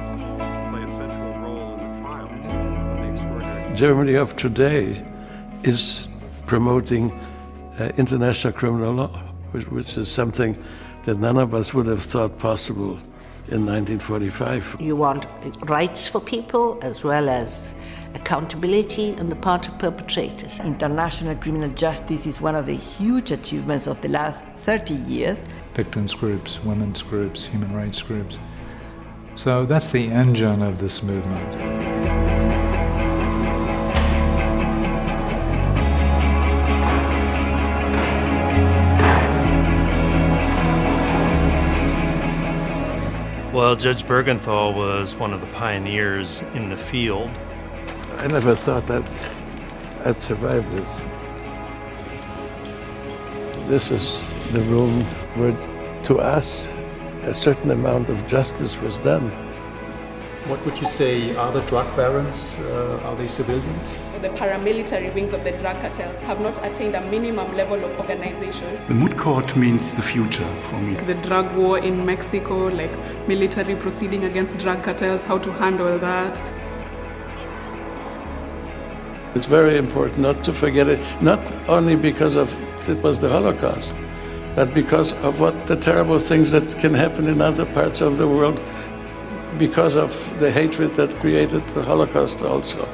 justice play a central role in the trials of the extraordinary. Germany of today is promoting international criminal law, which is something that none of us would have thought possible in 1945. You want rights for people as well as accountability on the part of perpetrators. International criminal justice is one of the huge achievements of the last 30 years. Victims groups, women's groups, human rights groups. So that's the engine of this movement. Well, Judge Buergenthal was one of the pioneers in the field. I never thought that I'd survive this. This is the room where, to us, a certain amount of justice was done. What would you say, are the drug barons, are they civilians? The paramilitary wings of the drug cartels have not attained a minimum level of organization. The moot court means the future for me. The drug war in Mexico, like military proceeding against drug cartels, how to handle that. It's very important not to forget it, not only because it was the Holocaust, but because of what the terrible things that can happen in other parts of the world because of the hatred that created the Holocaust also.